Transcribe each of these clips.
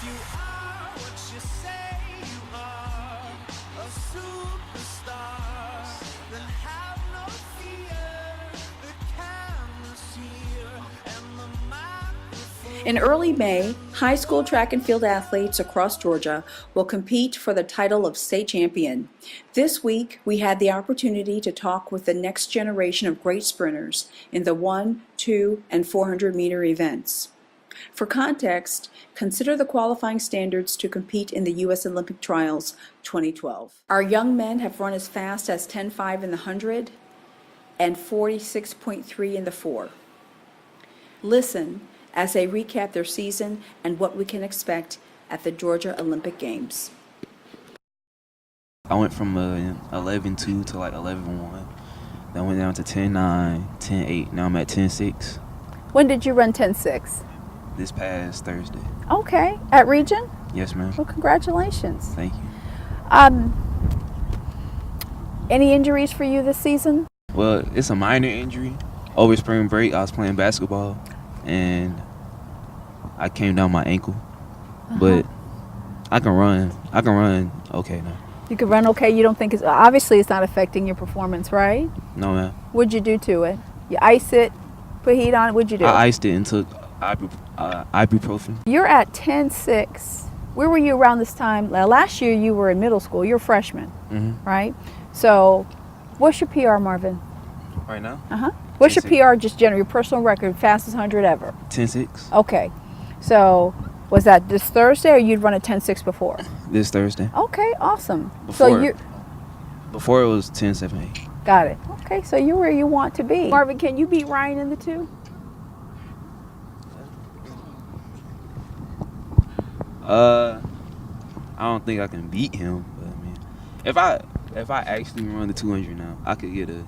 you are what you say you are, a superstar, then have no fear. The camera's here and the microphone. In early May, high school track and field athletes across Georgia will compete for the title of state champion. This week, we had the opportunity to talk with the next generation of great sprinters in the 1, 2, and 400 meter events. For context, consider the qualifying standards to compete in the U.S. Olympic Trials 2012. Our young men have run as fast as 10.5 in the 100 and 46.3 in the 4. Listen as they recap their season and what we can expect at the Georgia Olympic Games. I went from 11.2 to like 11.1. Then I went down to 10.9, 10.8. Now I'm at 10.6 When did you run 10.6? this past Thursday. Okay, at Region? Yes, ma'am. Well, congratulations. Thank you. Any injuries for you this season? Well, it's a minor injury. Over spring break, I was playing basketball, and I came down my ankle. But I can run. I can run okay now. You could run okay. You don't think it's obviously it's not affecting your performance, right? No, ma'am. What'd you do to it? You ice it, put heat on it. What'd you do? I iced it and took ibuprofen. You're at 10.6. Where were you around this time? Last year you were in middle school. You're a freshman, right? So, what's your PR, Marvin? Right now? What's your 10.6. PR? Just general, your personal record, fastest 100 ever. 10.6 Okay. So, was that this Thursday, or you'd run a 10.6 before? this Thursday. Okay, awesome. Before, So you before it was 10.7.8. got it. Okay, so you're where you want to be. Marvin, can you beat Ryan in the 2? I don't think I can beat him, but I mean, if I actually run the 200 now, I could get a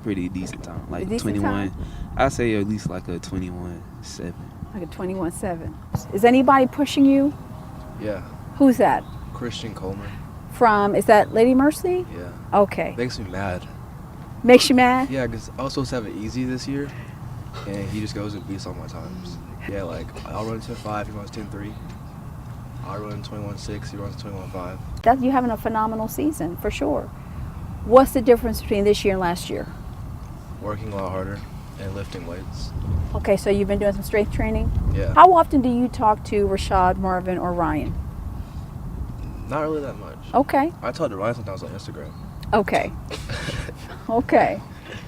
pretty decent time, like decent 21. time? I'd say at least like a 21.7. Like a 21.7. Is anybody pushing you? Yeah, Who's that? Christian Coleman. From, is that Lady Mercy? Yeah, Okay. makes me mad. Makes you mad? Yeah, because I was supposed to have it easy this year, and he just goes and beats all my times. Yeah, like I'll run 10.5, he runs 10.3. I'll run 21.6, he runs 21.5. You're having a phenomenal season, for sure. What's the difference between this year and last year? Working a lot harder and lifting weights. Okay, so you've been doing some strength training? Yeah, How often do you talk to Rashad, Marvin, or Ryan? not really that much. Okay. I talk to Ryan sometimes on Instagram. Okay. Okay.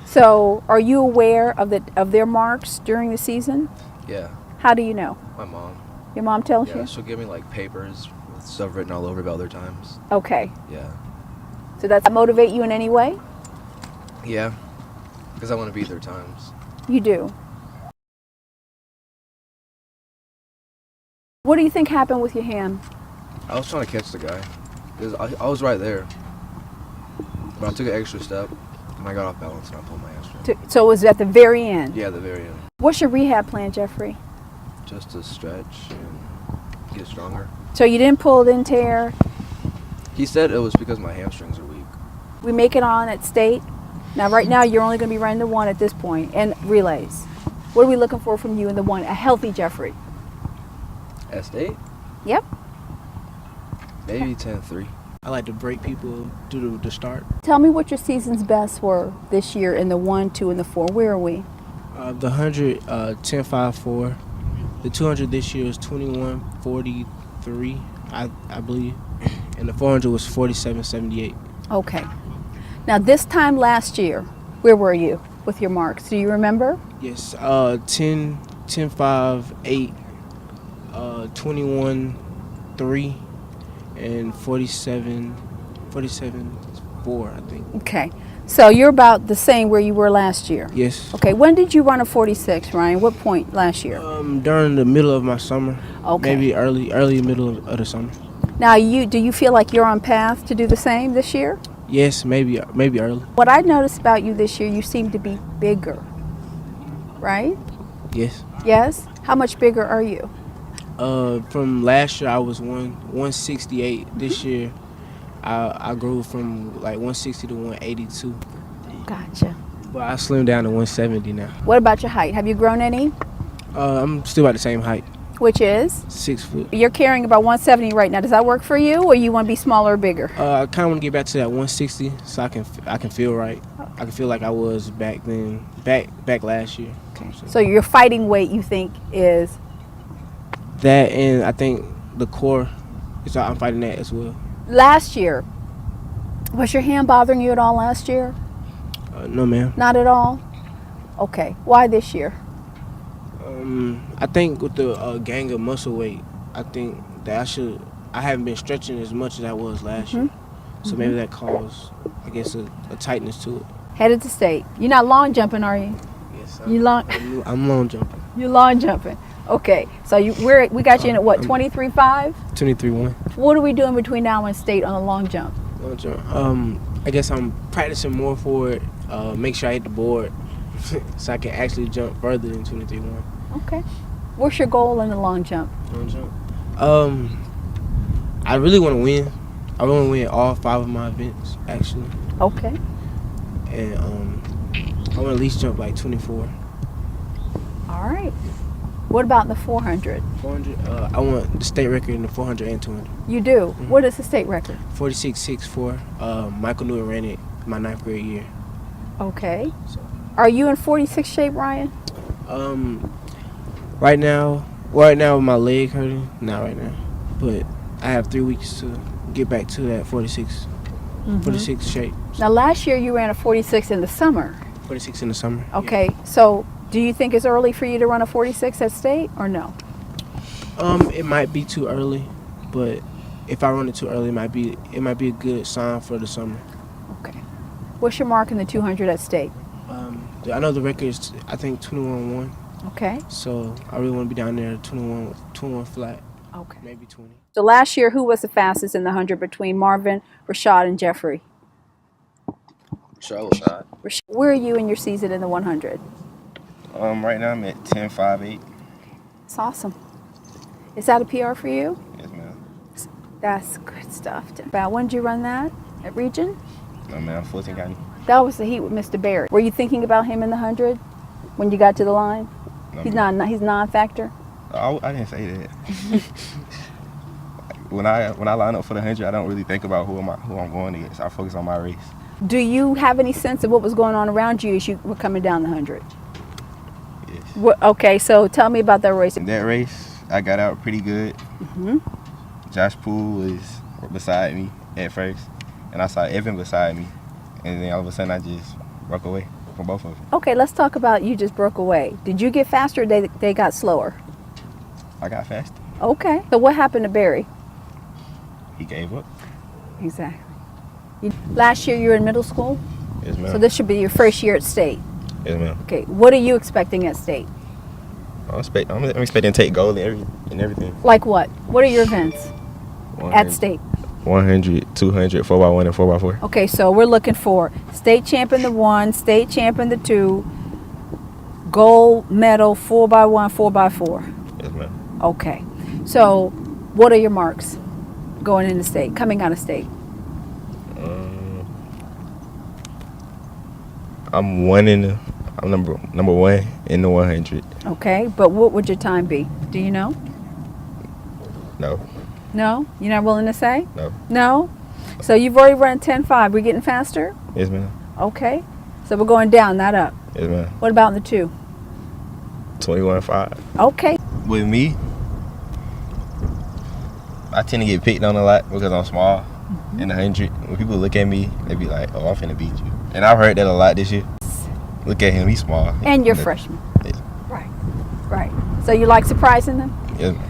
So, are you aware of their marks during the season? Yeah, How do you know? my mom. Your mom tells Yeah, you? she'll give me like papers with stuff written all over about their times. Okay. Yeah. So does that motivate you in any way? Yeah, because I want to beat their times. You do. What do you think happened with your hand? I was trying to catch the guy. 'Cause I was right there. But I took an extra step, and I got off balance, and I pulled my hamstring. So it was at the very end. Yeah, at the very end. What's your rehab plan, Jeffrey? Just to stretch and get stronger. So you didn't pull, didn't tear. He said it was because my hamstrings are weak. We make it on at state. Now, right now, you're only going to be running the 1 at this point, and relays. What are we looking for from you in the 1? A healthy Jeffrey. At state? Yep. Maybe 10.3. I like to break people due to the start. Tell me what your season's best were this year in the 1, 2, and the 4. Where are we? The 100, 10.54. The 200 this year is 21.43, I believe. And the 400 was 47.78. Okay. Now, this time last year, where were you with your marks? Do you remember? Yes, 10, 10.5, 21.3, and 47.4, I think. Okay. So you're about the same where you were last year. Yes. Okay. When did you run a 46, Ryan? What point last year? During the middle of my summer. Okay. Maybe early middle of the summer. Now, do you feel like you're on path to do the same this year? Yes, maybe early. What I noticed about you this year, you seem to be bigger, right? Yes. Yes? How much bigger are you? From last year I was 168. This year I grew from like 160 to 182. Gotcha. But I slimmed down to 170 now. What about your height? Have you grown any? I'm still about the same height. Which is? 6 foot. You're carrying about 170 right now. Does that work for you, or you want to be smaller or bigger? I kind of want to get back to that 160 so I can feel right. I can feel like I was back then, back last year. So your fighting weight, you think, is That, and I think the core is I'm fighting that as well. last year. Was your hand bothering you at all last year? No, ma'am. Not at all? Okay. Why this year? I think with the gang of muscle weight, I think that I haven't been stretching as much as I was last year. So maybe that caused, I guess, a tightness to it. Headed to state. You're not long jumping, are you? Yes, You long? I'm long jumping. You're long jumping. Okay. So we got you in at what? 23.5. 23-1. What are we doing between now and state on a long jump? Long jump. I guess I'm practicing more for it. Make sure I hit the board so I can actually jump further than 23-1. Okay. What's your goal in the long jump? Long jump. I really want to win. I want to win all 5 of my events actually, Okay. and I want to at least jump like 24. All right. What about the 400? 400. I want the state record in the 400 and 200. You do. What is the state record? 46.64. Michael Newton ran it my 9th grade year. Okay. Are you in 46 shape, Ryan? Right now with my leg hurting, not right now, but I have 3 weeks to get back to that 46 shape. Now, last year you ran a 46 in the summer. 46 in the summer. Okay. So, do you think it's early for you to run a 46 at state or no? It might be too early, but if I run it too early, it might be a good sign for the summer. Okay. What's your mark in the 200 at state? I know the record is, I think, 21-1. Okay. So I really want to be down there 21 flat, Okay. maybe 20. So last year, who was the fastest in the 100 between Marvin, Rashad, and Jeffrey? Rashad. Where are you in your season in the 100? Right now I'm at 10.58. It's awesome. Is that a PR for you? Yes, ma'am. That's good stuff. About when did you run that at Region? No, ma'am. Fulton County. That was the heat with Mr. Barrett. Were you thinking about him in the 100 when you got to the line? No, He's ma'am. not. He's non-factor. I didn't say that. When I line up for the 100, I don't really think about who I'm going against. I focus on my race. Do you have any sense of what was going on around you as you were coming down the 100? Yes. Okay, so tell me about that race. In that race, I got out pretty good. Josh Poole was beside me at first, and I saw Evan beside me, and then all of a sudden I just broke away from both of them. Okay, let's talk about you just broke away. Did you get faster or they got slower? I got faster. Okay, so what happened to Barry? He gave up. Exactly. Last year you were in middle school, Yes, ma'am. so this should be your first year at state. Yes, ma'am. Okay, what are you expecting at state? I'm expecting to take gold and everything. Like what? What are your events at state? 100, 200, 4x1, and 4x4. Okay, so we're looking for state champion the 1, state champion the 2, gold medal 4x1, 4x4. Yes, ma'am. Okay, so what are your marks going into state, coming out of state? I'm number 1 in the 100. Okay, but what would your time be? Do you know? No, No? You're not willing to say? no. No? So you've already run 10.5. We're getting faster? Yes, ma'am. Okay. So we're going down, not up. Yes, ma'am. What about in the 2? 21.5. Okay. With me, I tend to get picked on a lot because I'm small. In the 100, when people look at me, they be like, "Oh, I'm finna beat you." And I've heard that a lot this year. Look at him, he's small. And you're freshman. Yes. Right. Right. So you like surprising them? Yes, ma'am.